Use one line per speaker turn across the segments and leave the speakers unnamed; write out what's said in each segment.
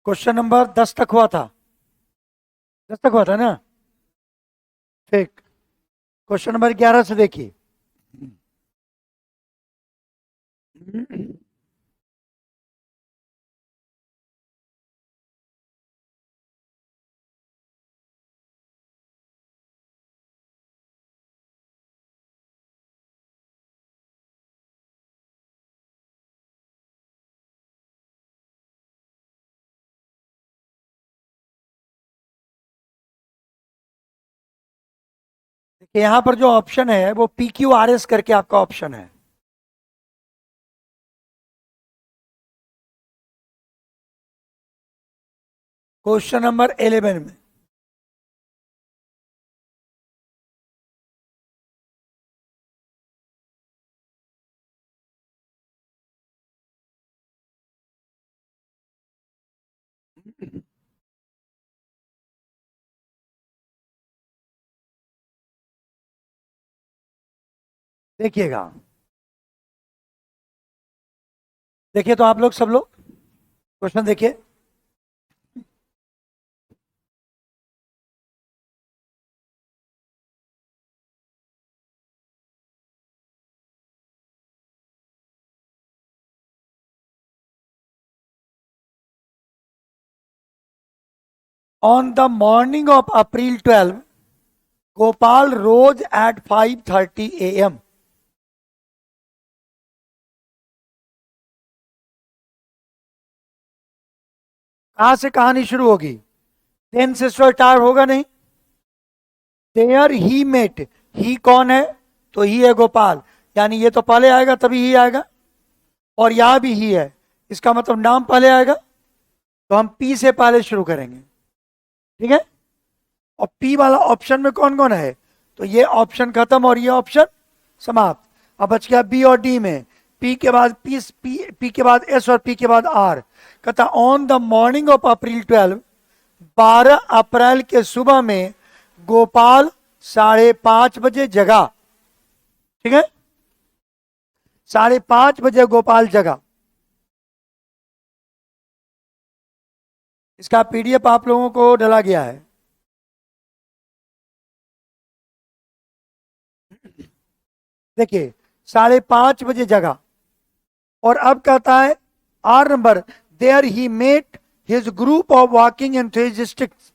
Question number 10 तक हुआ था। 10 तक हुआ था ना। ठीक। क्वेश्चन नंबर 11 से देखिए। देखिए यहां पर जो ऑप्शन है वो PQRS करके आपका ऑप्शन है। क्वेश्चन नंबर 11 में। देखिएगा। देखिए तो आप लोग सब लोग क्वेश्चन देखिए। On the morning of April 12, Gopal rose at 5:30 a.m. कहां से कहानी शुरू होगी? देन से स्टार्ट होगा नहीं। There he met. ही कौन है? तो ही है गोपाल, यानी ये तो पहले आएगा तभी ही आएगा। और यहां भी ही है, इसका मतलब नाम पहले आएगा। तो हम पी से पहले शुरू करेंगे। ठीक है। और पी वाला ऑप्शन में कौन कौन है? तो ये ऑप्शन खत्म और ये ऑप्शन समाप्त। अब बच गया बी और डी में। पी के बाद पी के बाद एस और पी के बाद आर। कहता on the morning of April 12, 12 अप्रैल के सुबह में गोपाल 5:30 बजे जगा। ठीक है। 5:30 बजे गोपाल जगा। इसका पीडीएफ आप लोगों को डाला गया है। देखिए 5:30 बजे जगा। और अब कहता है R number, there he met his group of walking enthusiastics,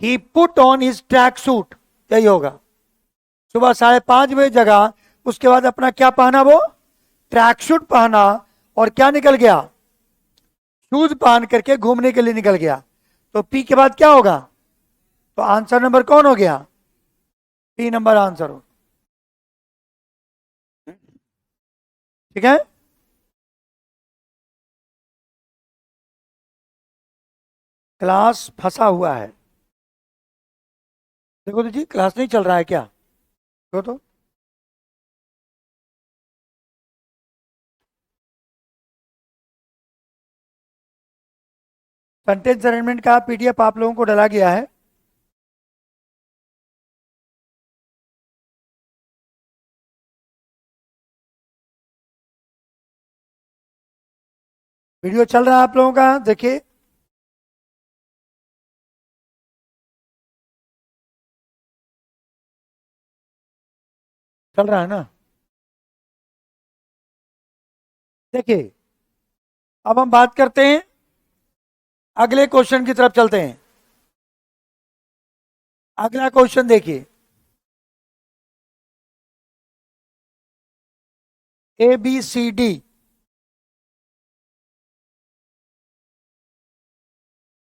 he put on his track suit. यही होगा। सुबह 5:30 बजे जगा, उसके बाद अपना क्या पहना? वो ट्रैक सूट पहना। और क्या निकल गया? शूज पहन करके घूमने के लिए निकल गया। तो पी के बाद क्या होगा? तो आंसर नंबर कौन हो गया? पी नंबर आंसर हो। ठीक है। क्लास फंसा हुआ है। देखो तो जी, क्लास नहीं चल रहा है क्या? देखो तो। सेंटेंस अरेंजमेंट का पीडीएफ आप लोगों को डाला गया है। वीडियो चल रहा है आप लोगों का, देखिए। चल रहा है ना? देखिए अब हम बात करते हैं, अगले क्वेश्चन की तरफ चलते हैं। अगला क्वेश्चन देखिए। ABCD।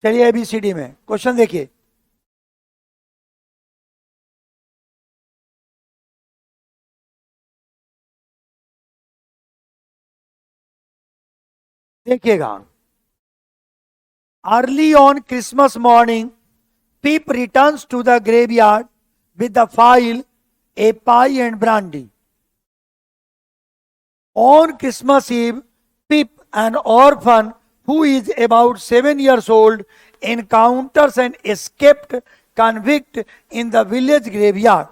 चलिए ABCD में क्वेश्चन देखिए। देखिएगा। Early on Christmas morning, Pip returns to the graveyard with the file, a pie and brandy. On Christmas Eve, Pip, an orphan who is about 7 years old, encounters an escaped convict in the village graveyard.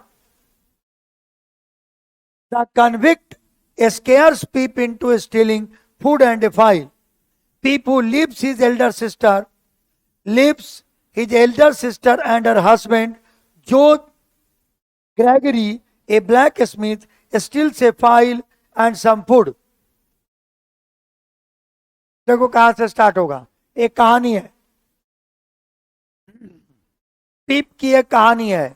The convict scares Pip into stealing food and a file. Pip, who leaves his elder sister lives his elder sister and her husband, Joe Gregory, a blacksmith, steals a file and some food. देखो कहां से start होगा, एक कहानी है, पीप की एक कहानी है।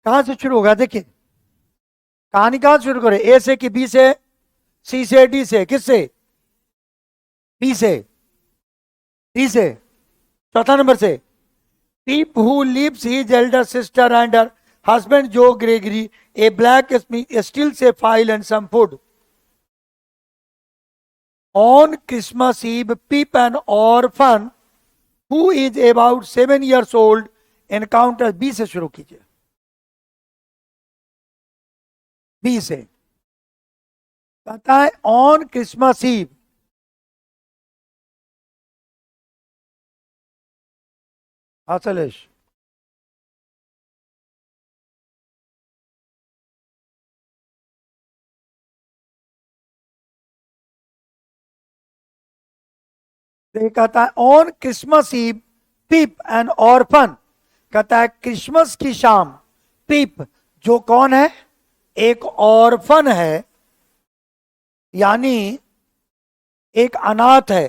कहां से शुरू होगा, देखिए कहानी कहां से शुरू करें, ए से कि बी से, सी से, डी से, किससे, बी से, डी से, चौथा नंबर से। Pip who lives his elder sister and her husband Joe Gregory, a blacksmith, steals a file and some food. On Christmas Eve, Pip, an orphan who is about 7 years old, encounters, B से शुरू कीजिए, B से कहता है on Christmas ewe, असलेश कहता है on Christmas Eve Pip an orphan, कहता है क्रिसमस की शाम पीप, जो कौन है, एक ऑर्फन है, यानी एक अनाथ है,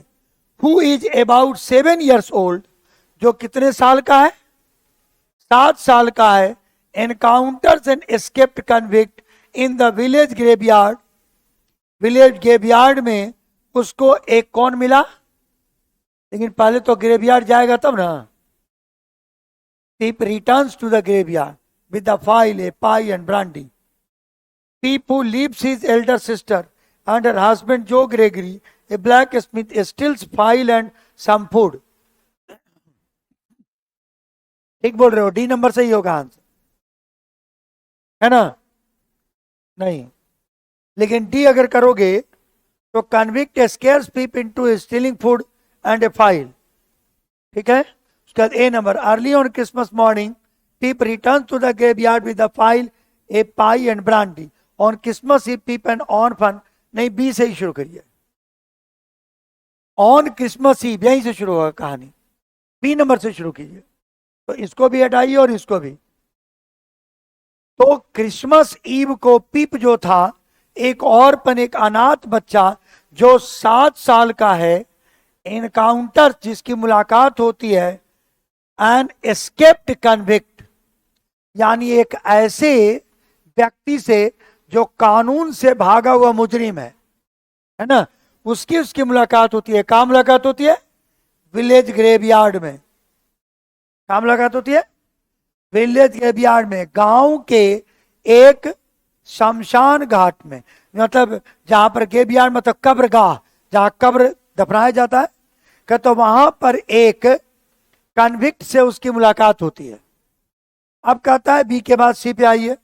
who is about 7 years old, जो कितने साल का है, 7 साल का है, encounters an escaped convict in the village graveyard, village graveyard में उसको एक कौन मिला, लेकिन पहले तो ग्रेवयार्ड जाएगा तब ना। Pip returns to the graveyard with a file, a pie and brandy. Pip, who leaves his elder sister and her husband Joe Gregory, a blacksmith, steals file and some food. ठीक बोल रहे हो, D number सही होगा answer, है ना, नहीं, लेकिन डी अगर करोगे तो convict scares Pip into stealing food and a file, ठीक है। उसके बाद A number, early on Christmas morning Pip return to the graveyard with the file, a pie and brandy. On Christmas he Pip and orphan, नहीं B से ही शुरू करिए, on Christmas ही यहीं से शुरू होगा कहानी, बी नंबर से शुरू कीजिए, तो इसको भी हटाइए और इसको भी। तो क्रिसमस ईव को पीप जो था एक ऑर्फन, एक अनाथ बच्चा जो 7 साल का है, एनकाउंटर जिसकी मुलाकात होती है, एन एस्केप्ड कन्विक्ट, यानी एक ऐसे व्यक्ति से जो कानून से भागा हुआ मुजरिम है ना, उसकी मुलाकात होती है। कहाँ मुलाकात होती है, विलेज ग्रेवयार्ड में। कहाँ मुलाकात होती है, विलेज ग्रेवयार्ड में, गांव के एक शमशान घाट में, मतलब जहां पर ग्रेवयार्ड मतलब कब्रगाह, जहां कब्र दफनाया जाता है, कि तो वहां पर एक कन्विक्ट से उसकी मुलाकात होती है। अब कहता है बी के बाद सी पे आइए,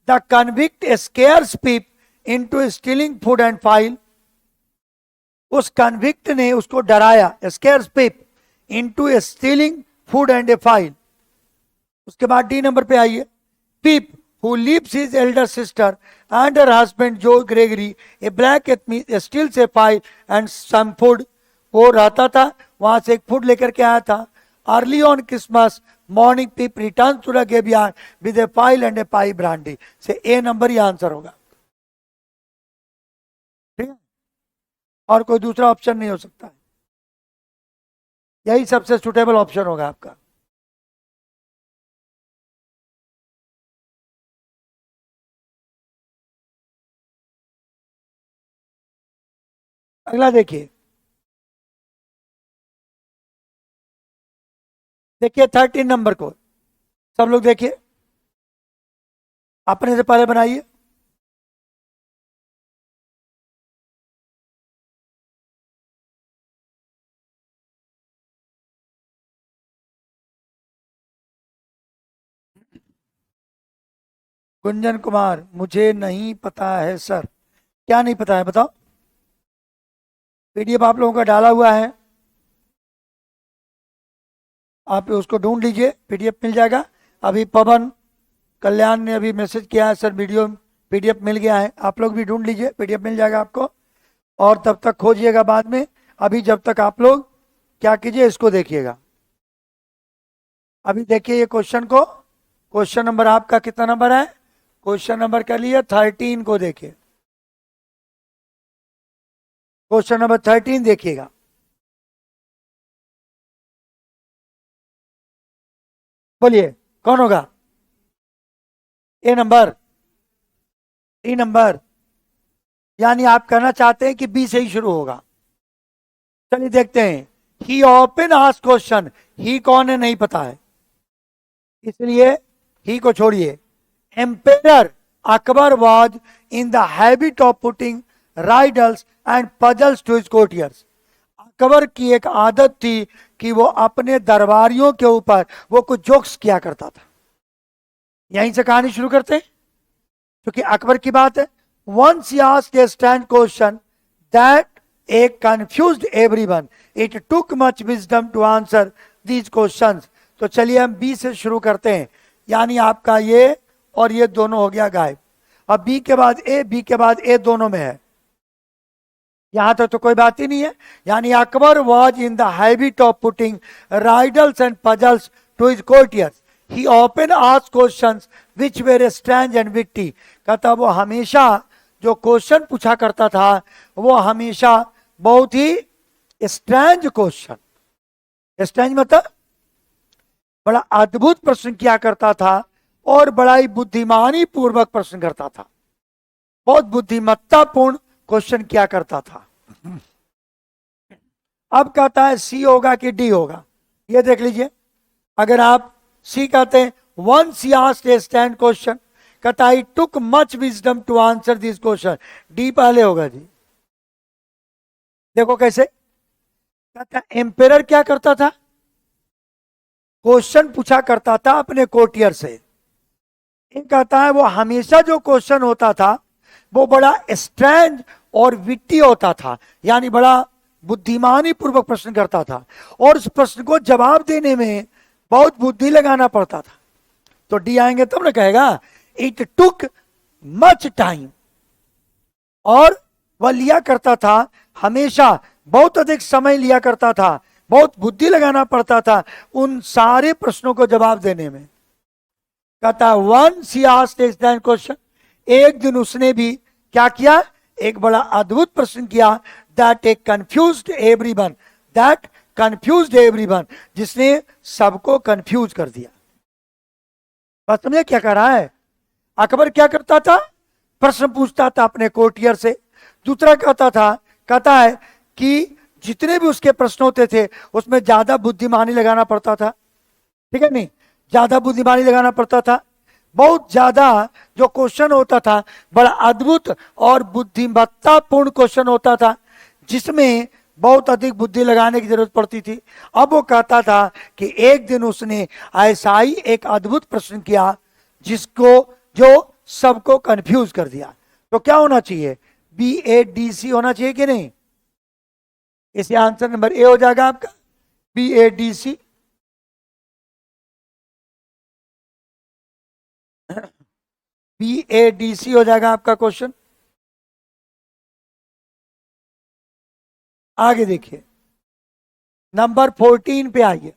the convict scares Pip into stealing food and file, उस कन्विक्ट ने उसको डराया, scares Pip into stealing food and a file. उसके बाद डी नंबर पे आइए, पीप who leaves his elder sister and her husband Joe Gregory, a blacksmith, steals a file and some food, वो रहता था वहां से एक फूड लेकर के आया था। Early on Christmas morning Pip return to the graveyard with a file and a pie brandy, से ए नंबर ही आंसर होगा, ठीक है, और कोई दूसरा ऑप्शन नहीं हो सकता, यही सबसे सुटेबल ऑप्शन होगा आपका। अगला देखिए, देखिए 13 नंबर को सब लोग देखिए, अपने से पहले बनाइए। गुंजन कुमार, मुझे नहीं पता है सर, क्या नहीं पता है बताओ, पीडीएफ आप लोगों का डाला हुआ है, आप उसको ढूंढ लीजिए, पीडीएफ मिल जाएगा। अभी पवन कल्याण ने अभी मैसेज किया है, सर वीडियो पीडीएफ मिल गया है, आप लोग भी ढूंढ लीजिए, पीडीएफ मिल जाएगा आपको। और तब तक खोजिएगा बाद में, अभी जब तक आप लोग क्या कीजिए, इसको देखिएगा। अभी देखिए ये क्वेश्चन को, क्वेश्चन नंबर आपका कितना नंबर है, क्वेश्चन नंबर के लिए 13 को देखिए, क्वेश्चन नंबर 13 देखिएगा। बोलिए कौन होगा, ए नंबर, डी नंबर, यानी आप कहना चाहते हैं कि बी से ही शुरू होगा। चलिए देखते हैं। He open ask question, he कौन है नहीं पता है, इसलिए ही को छोड़िए। Emperor Akbar was in the habit of putting riddles and puzzles to his courtiers. Akbar की एक आदत थी कि वो अपने दरबारियों के ऊपर वो कुछ जोक्स किया करता था। यहीं से कहानी शुरू करते हैं, क्योंकि अकबर की बात है। Once he asked a stand question that a confused everyone. It took much wisdom to answer these questions. तो चलिए हम बी से शुरू करते हैं, यानी आपका ये और ये दोनों हो गया गायब। अब बी के बाद ए, बी के बाद ए दोनों में है, यहां तक तो कोई बात ही नहीं है। यानी Akbar was in the habit of putting riddles and puzzles to his courtiers. He open asked questions which were strange and witty. कहता वो हमेशा जो क्वेश्चन पूछा करता था वो हमेशा बहुत ही स्ट्रेंज क्वेश्चन, स्ट्रेंज मतलब बड़ा अद्भुत प्रश्न किया करता था और बड़ा ही बुद्धिमानी पूर्वक प्रश्न करता था, बहुत बुद्धिमत्तापूर्ण क्वेश्चन किया करता था। अब कहता है सी होगा कि डी होगा, ये देख लीजिए। अगर आप सी कहते हैं, once he asked a stand question, कहता है took much wisdom to answer this question, D पहले होगा जी। देखो कैसे, कहता है एम्पेरर क्या करता था, क्वेश्चन पूछा करता था अपने कोर्टियर से। एक कहता है वो हमेशा जो क्वेश्चन होता था वो बड़ा स्ट्रेंज और विट्टी होता था, यानी बड़ा बुद्धिमानी पूर्वक प्रश्न करता था और उस प्रश्न को जवाब देने में बहुत बुद्धि लगाना पड़ता था। तो डी आएंगे तब ना कहेगा इट टुक मच टाइम, और वह लिया करता था हमेशा, बहुत अधिक समय लिया करता था, बहुत बुद्धि लगाना पड़ता था उन सारे प्रश्नों को जवाब देने में। कहता once he asked a stand question, एक दिन उसने भी क्या किया, एक बड़ा अद्भुत प्रश्न किया, that a confused everyone, that confused everyone, जिसने सबको कंफ्यूज कर दिया। बात समझे क्या कर रहा है। अकबर क्या करता था, प्रश्न पूछता था अपने कोर्टियर से। दूसरा कहता है कि जितने भी उसके प्रश्न होते थे उसमें ज्यादा बुद्धिमानी लगाना पड़ता था, ठीक है नहीं, ज्यादा बुद्धिमानी लगाना पड़ता था, बहुत ज्यादा जो क्वेश्चन होता था बड़ा अद्भुत और बुद्धिमत्तापूर्ण क्वेश्चन होता था जिसमें बहुत अधिक बुद्धि लगाने की जरूरत पड़ती थी। अब वो कहता था कि एक दिन उसने ऐसा ही एक अद्भुत प्रश्न किया जिसको जो सबको कंफ्यूज कर दिया। तो क्या होना चाहिए, BADC होना चाहिए कि नहीं, इसे आंसर नंबर ए हो जाएगा आपका, BADC। BADC हो जाएगा आपका क्वेश्चन। आगे देखिए, नंबर 14 पे आइए,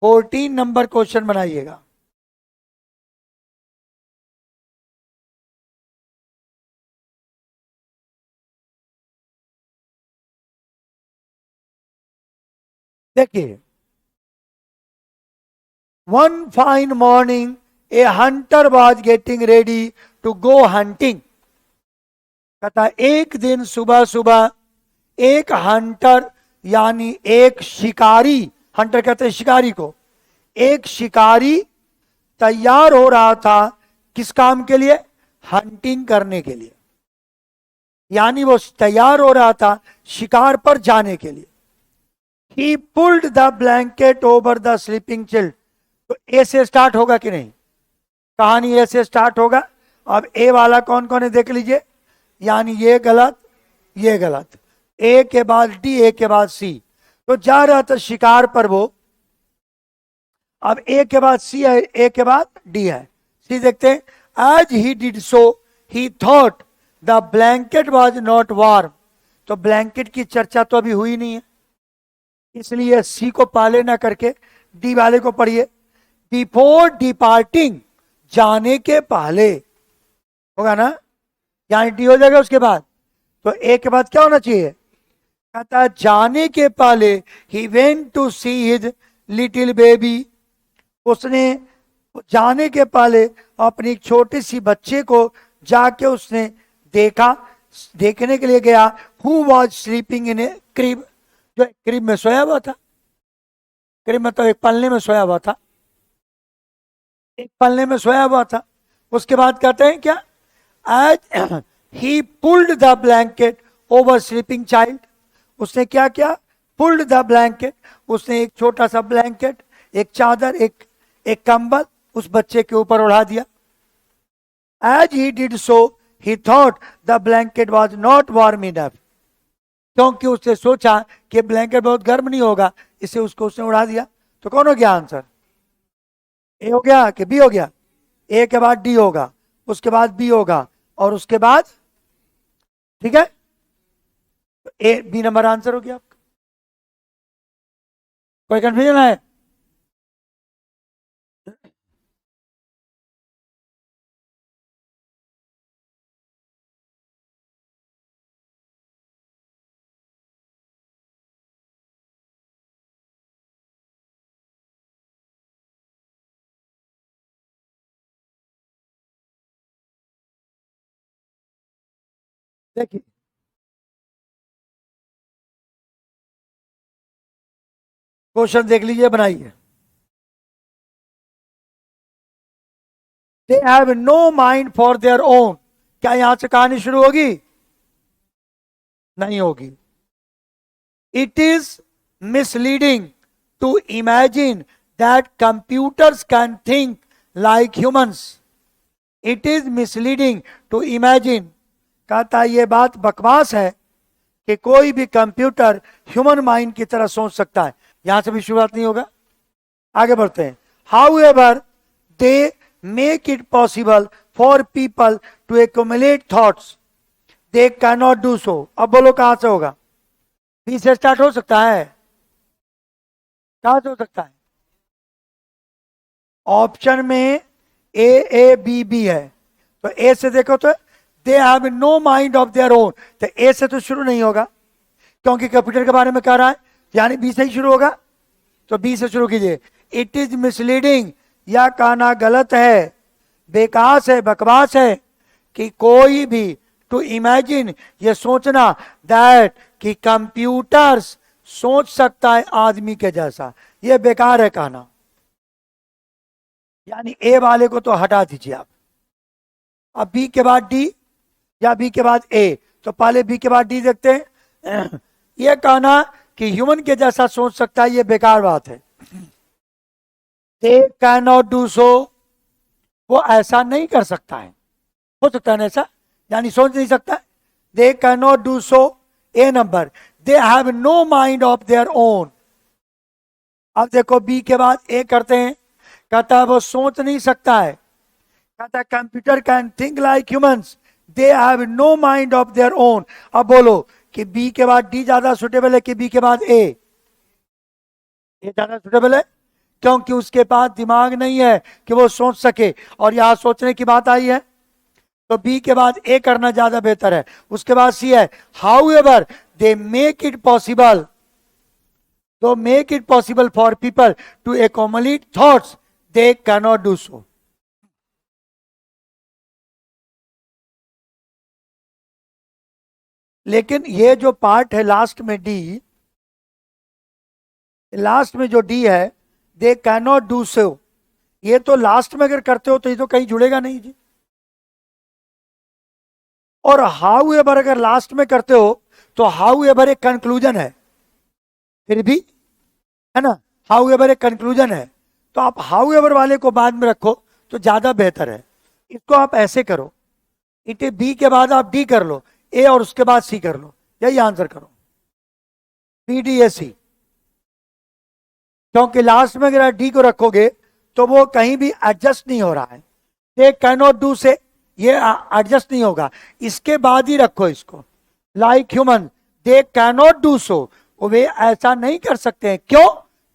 14 नंबर क्वेश्चन बनाइएगा। देखिए, one fine morning a hunter was getting ready to go hunting. कहता एक दिन सुबह सुबह एक हंटर यानी एक शिकारी, हंटर कहते हैं शिकारी को, एक शिकारी तैयार हो रहा था किस काम के लिए, हंटिंग करने के लिए, यानी वो तैयार हो रहा था शिकार पर जाने के लिए। He pulled the blanket over the sleeping child। तो ए से स्टार्ट होगा कि नहीं, कहानी ए से स्टार्ट होगा। अब ए वाला कौन कौन है देख लीजिए, यानी ये गलत, ये गलत, ए के बाद डी, ए के बाद सी। तो जा रहा था शिकार पर वो। अब ए के बाद सी है, ए के बाद डी है। सी देखते हैं, as he did so he thought the blanket was not warm. तो ब्लैंकेट की चर्चा तो अभी हुई नहीं है, इसलिए सी को पाले ना करके डी वाले को पढ़िए। बिफोर डिपार्टिंग, जाने के पहले होगा ना, यहां डी हो जाएगा उसके बाद। तो ए के बाद क्या होना चाहिए, कहता है जाने के पहले he went to see his little baby. उसने जाने के पहले अपनी छोटी सी बच्चे को जाके उसने देखा, देखने के लिए गया। Who was sleeping in A crib, जो क्रिब में सोया हुआ था। क्रिब मतलब एक पलने में सोया हुआ था, एक पलने में सोया हुआ था। उसके बाद कहते हैं क्या, as he pulled the blanket over sleeping child. उसने क्या किया, पुल्ड द ब्लैंकेट, उसने एक छोटा सा ब्लैंकेट, एक चादर, एक कंबल उस बच्चे के ऊपर उड़ा दिया। As he did so he thought the blanket was not warm enough. क्योंकि उसने सोचा कि ब्लैंकेट बहुत गर्म नहीं होगा, इसे उसको उसने उड़ा दिया। तो कौन हो गया आंसर, ए हो गया कि बी हो गया। ए के बाद डी होगा, उसके बाद बी होगा, और उसके बाद, ठीक है, ए बी नंबर आंसर हो गया आपका। कोई कंफ्यूजन है? देखिए क्वेश्चन देख लीजिए, बनाइए। They have no mind for their own. क्या यहां से कहानी शुरू होगी? नहीं होगी। It is misleading to imagine that computers can think like humans. It is misleading to imagine, कहता है ये बात बकवास है कि कोई भी कंप्यूटर ह्यूमन माइंड की तरह सोच सकता है। यहां से भी शुरुआत नहीं होगा, आगे बढ़ते हैं। However they make it possible for people to accumulate thoughts, they can not do so. अब बोलो कहां से होगा, बी से स्टार्ट हो सकता है, कहां से हो सकता है? ऑप्शन में ए बी बी है, तो ए से देखो तो they have no mind of their own, तो ए से तो शुरू नहीं होगा क्योंकि कंप्यूटर के बारे में कह रहा है, यानी बी से ही शुरू होगा। तो बी से शुरू कीजिए। इट इज मिसलीडिंग, यह कहना गलत है, बेकास है, बकवास है कि कोई भी टू इमेजिन, ये सोचना, दैट कि कंप्यूटर्स सोच सकता है आदमी के जैसा, ये बेकार है कहना। यानी ए वाले को तो हटा दीजिए आप। अब बी के बाद डी या बी के बाद ए, तो पहले बी के बाद डी देखते हैं। ये कहना कि ह्यूमन के जैसा सोच सकता है, ये बेकार बात है। दे कैन नॉट डू सो, वो ऐसा नहीं कर सकता है। हो सकता है ना ऐसा, यानी सोच नहीं सकता। They can not do so, A number. They have no mind of their own. अब देखो बी के बाद ए करते हैं, कहता है वो सोच नहीं सकता है। कहता है computer can think like humans, they have no mind of their own. अब बोलो कि बी के बाद डी ज्यादा सुटेबल है कि बी के बाद ए? ए ज्यादा सुटेबल है क्योंकि उसके पास दिमाग नहीं है कि वो सोच सके, और यहां सोचने की बात आई है, तो बी के बाद ए करना ज्यादा बेहतर है। उसके बाद सी है, however they make it possible, तो make it possible for people to accumulate thoughts, they can not do so. लेकिन ये जो पार्ट है लास्ट में डी, लास्ट में जो डी है, दे कैन नॉट डू सो, ये तो लास्ट में अगर करते हो तो ये तो कहीं जुड़ेगा नहीं जी। और हाउ एवर अगर लास्ट में करते हो तो हाउ एवर एक कंक्लूजन है, फिर भी है ना, हाउ एवर एक कंक्लूजन है, तो आप हाउ एवर वाले को बाद में रखो तो ज्यादा बेहतर है। इसको आप ऐसे करो, इट बी के बाद आप डी कर लो, ए और उसके बाद सी कर लो, यही आंसर करो, बी डी ए सी। क्योंकि लास्ट में अगर डी को रखोगे तो वो कहीं भी एडजस्ट नहीं हो रहा है। दे कैन नॉट डू से ये एडजस्ट नहीं होगा, इसके बाद ही रखो इसको। Like human they can not do so, वे ऐसा नहीं कर सकते हैं। क्यों?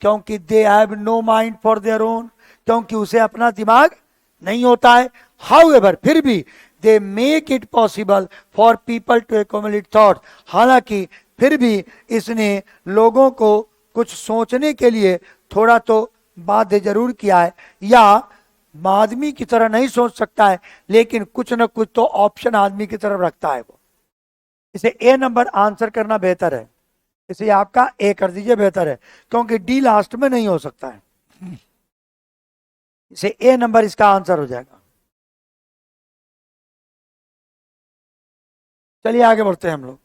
क्योंकि they have no mind for their own, क्योंकि उसे अपना दिमाग नहीं होता है। हाउएवर फिर भी they make it possible for people to accommodate thought, हालांकि फिर भी इसने लोगों को कुछ सोचने के लिए थोड़ा तो बाध्य जरूर किया है, या आदमी की तरह नहीं सोच सकता है लेकिन कुछ ना कुछ तो ऑप्शन आदमी की तरफ रखता है वो। इसे ए नंबर आंसर करना बेहतर है, इसे आपका ए कर दीजिए बेहतर है, क्योंकि डी लास्ट में नहीं हो सकता है। इसे ए नंबर इसका आंसर हो जाएगा। चलिए आगे बढ़ते हैं हम लोग।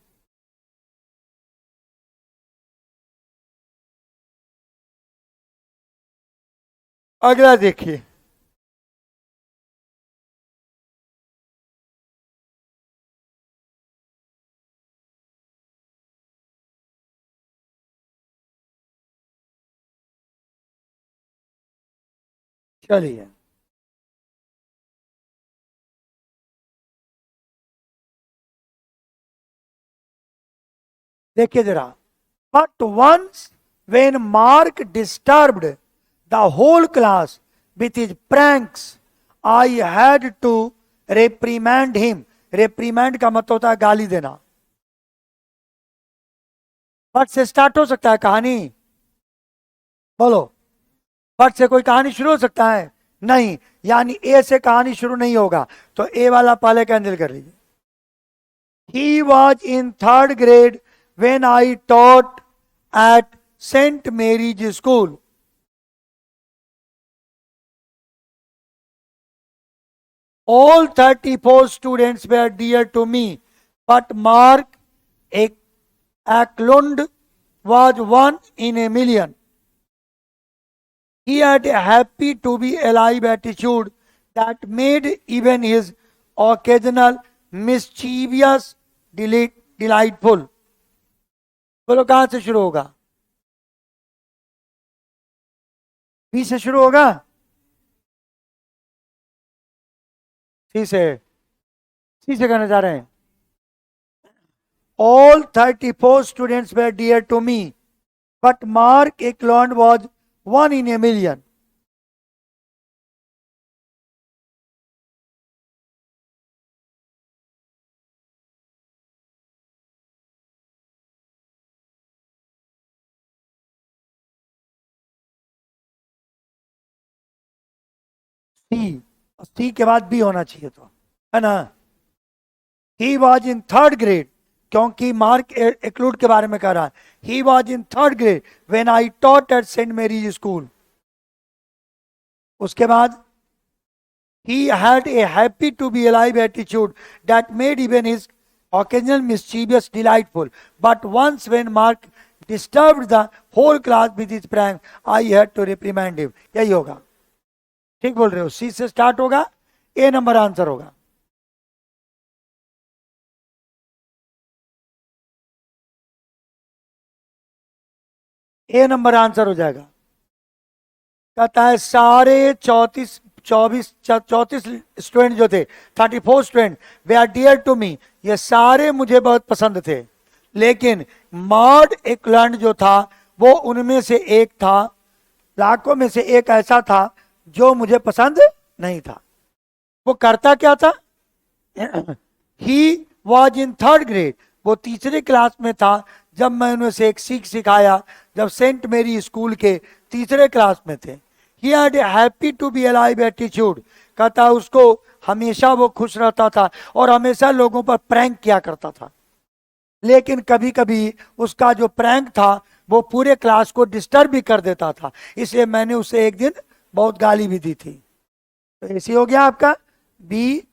अगला देखिए, चलिए देखिए जरा। But once when Mark disturbed the whole class with his pranks I had to reprimand him. Reprimand का मतलब होता है गाली देना। बट से स्टार्ट हो सकता है कहानी, बोलो। बट से कोई कहानी शुरू हो सकता है? नहीं, यानी ए से कहानी शुरू नहीं होगा, तो ए वाला पहले कैंसिल कर लीजिए। He was in third grade when I taught at Saint Mary's school. All 34 students were dear to me, but Mark Eklund was one in a million. He had a happy to be alive attitude that made even his occasional mischievous delightful. बोलो कहां से शुरू होगा? B से शुरू होगा? सी से? सी से कहना चाह रहे हैं। All 34 students were dear to me, but Mark Eklund was one in a million. सी, सी के बाद बी होना चाहिए तो, है ना। He was in third grade, क्योंकि मार्क एक्लूड के बारे में कह रहा है। He was in third grade when I taught at Saint Mary's school. उसके बाद he had a happy to be alive attitude that made even his occasional mischievous delightful. But once when Mark disturbed the whole class with his prank, I had to reprimand him. यही होगा, ठीक बोल रहे हो। सी से start होगा, ए number answer होगा। ए number answer हो जाएगा। कहता है सारे 34 स्टूडेंट जो थे, 34 स्टूडेंट, वे आर डियर टू मी, ये सारे मुझे बहुत पसंद थे, लेकिन मॉड एकलैंड जो था वो उनमें से एक था, लाखों में से एक ऐसा था जो मुझे पसंद नहीं था। वो करता क्या था? ही वॉज इन थर्ड ग्रेड, वो तीसरे क्लास में था जब मैं उन्हें से एक सीख सिखाया, जब सेंट मेरी स्कूल के तीसरे क्लास में थे। He had a happy to be alive attitude, कहता उसको हमेशा वो खुश रहता था और हमेशा लोगों पर प्रैंक किया करता था, लेकिन कभी कभी उसका जो प्रैंक था वो पूरे क्लास को डिस्टर्ब भी कर देता था, इसलिए मैंने उसे एक दिन बहुत गाली भी दी थी। तो ऐसी हो गया आपका बी,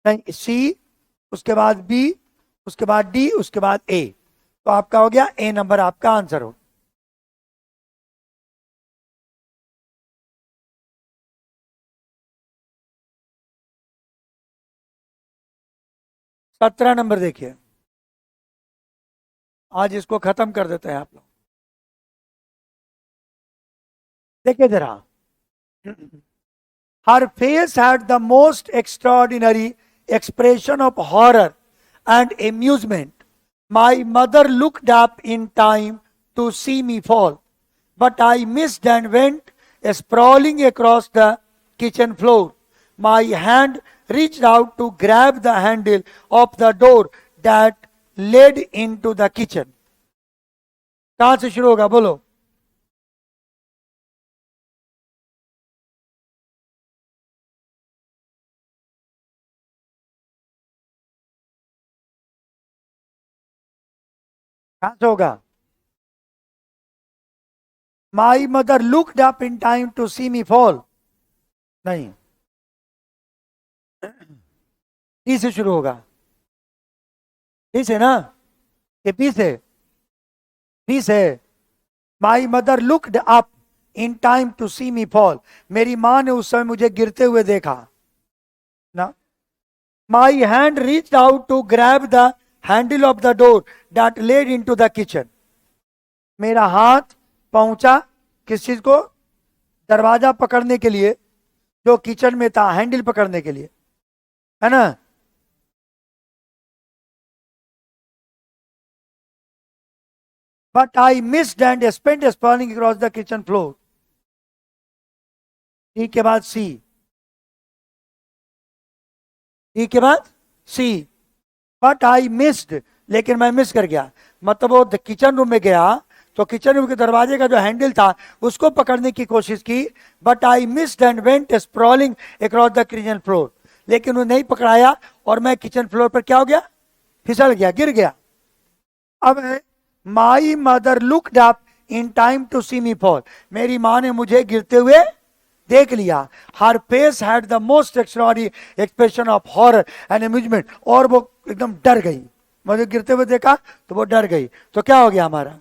नहीं सी, उसके बाद बी, उसके बाद डी, उसके बाद ए। तो आपका हो गया ए नंबर आपका आंसर हो। सत्रह नंबर देखिए, आज इसको खत्म कर देते हैं आप लोग। देखिए जरा, her face had the most extraordinary expression of horror and amusement. My mother looked up in time to see me fall, but I missed and went sprawling across the kitchen floor. My hand reached out to grab the handle of the door that led into the kitchen. कहां से शुरू होगा बोलो? कहां से होगा? My mother looked up in time to see me fall, नहीं, T से शुरू होगा। टी से ना, ये पी से? पी से। My mother looked up in time to see me fall, मेरी मां ने उस समय मुझे गिरते हुए देखा ना। My hand reached out to grab the handle of the door that led into the kitchen, मेरा हाथ पहुंचा किस चीज को? दरवाजा पकड़ने के लिए जो किचन में था, हैंडल पकड़ने के लिए, है ना। But I missed and spent spawning across the kitchen floor. T के बाद सी, टी के बाद सी। बट आई मिस्ड, लेकिन मैं मिस कर गया, मतलब वो किचन रूम में गया तो किचन रूम के दरवाजे का जो हैंडल था उसको पकड़ने की कोशिश की, but I missed and went sprawling across the kitchen floor, लेकिन वो नहीं पकड़ाया और मैं किचन फ्लोर पर क्या हो गया? फिसल गया, गिर गया। अब my mother looked up in time to see me fall, मेरी मां ने मुझे गिरते हुए देख लिया। Her face had the most extraordinary expression of horror and amusement, और वो एकदम डर गई, मुझे गिरते हुए देखा तो वो डर गई। तो क्या हो गया हमारा?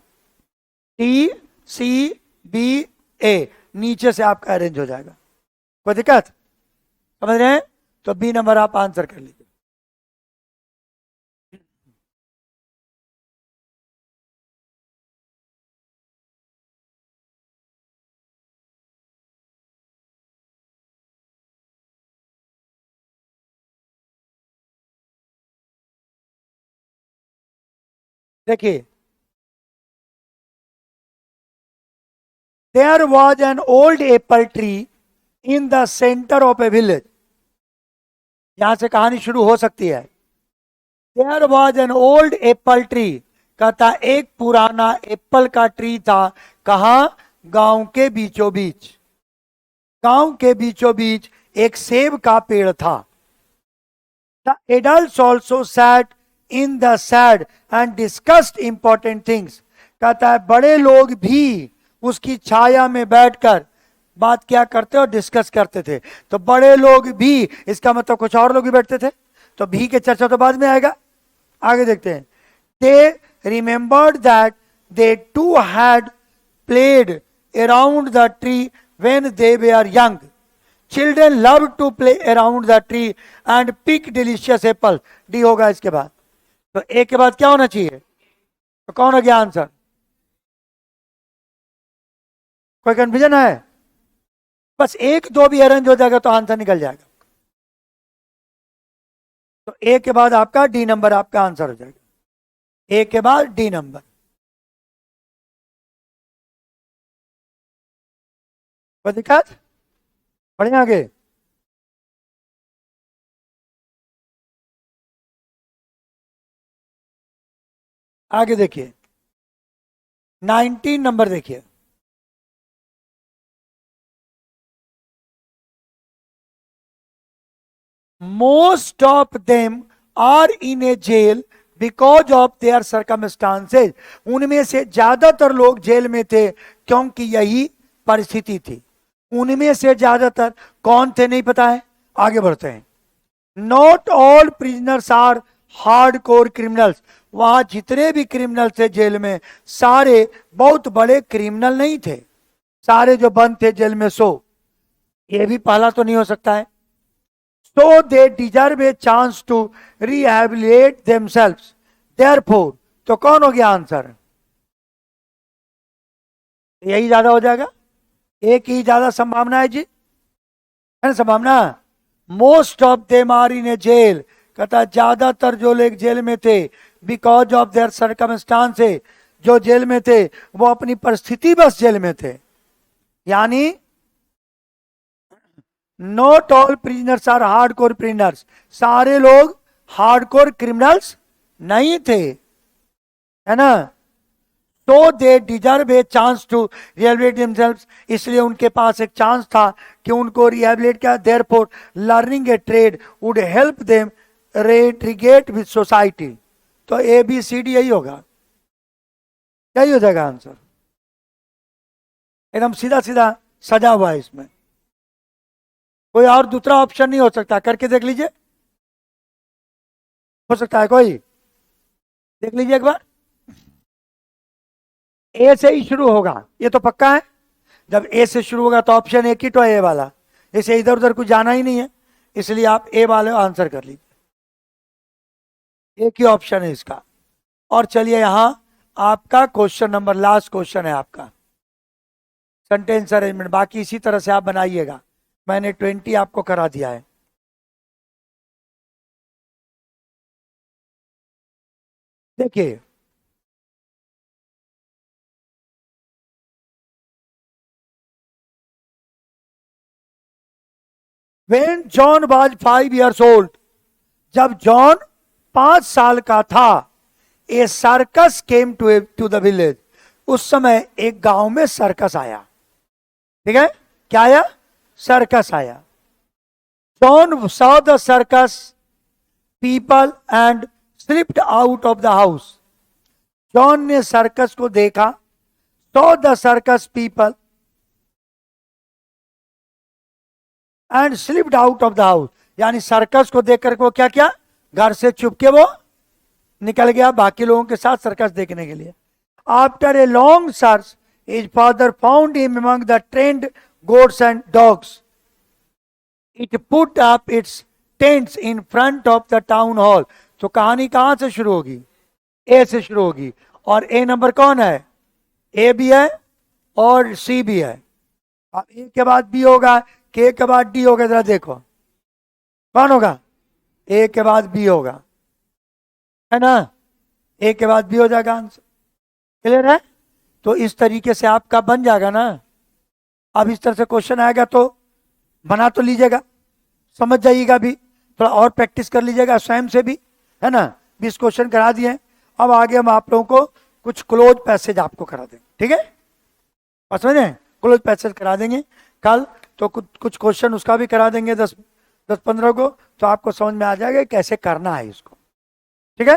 टी सी बी ए, नीचे से आपका अरेंज हो जाएगा। कोई दिक्कत? समझ रहे हैं? तो बी नंबर आप आंसर कर लीजिए। देखिए, there was an old apple tree in the centre of a village, यहां से कहानी शुरू हो सकती है। There was an old apple tree, कहता एक पुराना एप्पल का ट्री था। कहा? गांव के बीचों बीच। गांव के बीचों बीच एक सेब का पेड़ था। The adults also sat in the sad and discussed important things, कहता है बड़े लोग भी उसकी छाया में बैठकर बात क्या करते और डिस्कस करते थे। तो बड़े लोग भी, इसका मतलब कुछ और लोग भी बैठते थे, तो भी के चर्चा तो बाद में आएगा। आगे देखते हैं। They remembered that they too had played around the tree when they were young, children love to play around the tree and pick delicious apple. D होगा इसके बाद। तो ए के बाद क्या होना चाहिए? तो कौन हो गया आंसर? कोई कंफ्यूजन है? बस एक दो भी अरेंज हो जाएगा तो आंसर निकल जाएगा। तो ए के बाद आपका डी नंबर आपका आंसर हो जाएगा। ए के बाद डी नंबर। कोई दिक्कत? बढ़िए, आगे। आगे देखिए, 19 नंबर देखिए। Most of them are in a jail because of their circumstances, उनमें से ज्यादातर लोग जेल में थे क्योंकि यही परिस्थिति थी। उनमें से ज्यादातर कौन थे नहीं पता है, आगे बढ़ते हैं। Not all prisoners are hard core criminals, वहां जितने भी क्रिमिनल थे जेल में सारे बहुत बड़े क्रिमिनल नहीं थे, सारे जो बंद थे जेल में सो, ये भी पहला तो नहीं हो सकता है। So they deserve a chance to rehabilitate themselves. Therefore, तो कौन हो गया आंसर? यही ज्यादा हो जाएगा। एक ही ज्यादा संभावना है जी, है ना संभावना। Most of them are in a jail, कहता ज्यादातर जो लोग जेल में थे बिकॉज ऑफ देयर सर्कमस्टांसेस, जो जेल में थे वो अपनी परिस्थिति बस जेल में थे। यानी not all prisoners are hardcore prisoners, सारे लोग हार्डकोर क्रिमिनल्स नहीं थे, है ना। तो they deserve a chance to rehabilitate themselves, इसलिए उनके पास एक चांस था कि उनको रिहेबिलिटेट किया। Therefore learning a trade would help them reintegrate with society. तो ए बी सी डी यही होगा, यही हो जाएगा आंसर, एकदम सीधा सीधा सजा हुआ है इसमें, कोई और दूसरा ऑप्शन नहीं हो सकता। करके देख लीजिए, हो सकता है कोई, देख लीजिए एक बार। ए से ही शुरू होगा, ये तो पक्का है। जब ए से शुरू होगा तो ऑप्शन एक ही तो है, ए वाला, इसे इधर उधर कुछ जाना ही नहीं है, इसलिए आप ए वाले आंसर कर लीजिए, एक ही ऑप्शन है इसका। और चलिए यहां आपका क्वेश्चन नंबर, लास्ट क्वेश्चन है आपका, सेंटेंस अरेंजमेंट। बाकी इसी तरह से आप बनाइएगा, मैंने 20 आपको करा दिया है। देखिए When John was 5 years old, जब जॉन 5 साल का था, a circus came to the village, उस समय एक गांव में सर्कस आया। ठीक है, क्या आया? सर्कस आया। John saw the circus people and slipped out of the house, John ने सर्कस को देखा, saw the circus people and slipped out of the house, यानी सर्कस को देख करके वो क्या किया, घर से चुपके वो निकल गया बाकी लोगों के साथ सर्कस देखने के लिए। After a long search his father found him among the trend goats and dogs, it put up it's tents in front of the town hall. तो कहानी कहां से शुरू होगी? ए से शुरू होगी। और ए नंबर कौन है? ए भी है और सी भी है। अब ए के बाद बी होगा, के के बाद डी होगा, जरा देखो कौन होगा? ए के बाद बी होगा, है ना, ए के बाद बी हो जाएगा आंसर। क्लियर है? तो इस तरीके से आपका बन जाएगा ना। अब इस तरह से क्वेश्चन आएगा तो बना तो लीजिएगा, समझ जाइएगा भी, थोड़ा और प्रैक्टिस कर लीजिएगा स्वयं से भी, है ना। 20 क्वेश्चन करा दिए, अब आगे हम आप लोगों को कुछ क्लोज पैसेज आपको करा देंगे। ठीक है, और समझे, क्लोज पैसेज करा देंगे कल, तो कुछ क्वेश्चन उसका भी करा देंगे 10-15 को, तो आपको समझ में आ जाएगा कैसे करना है इसको। ठीक है।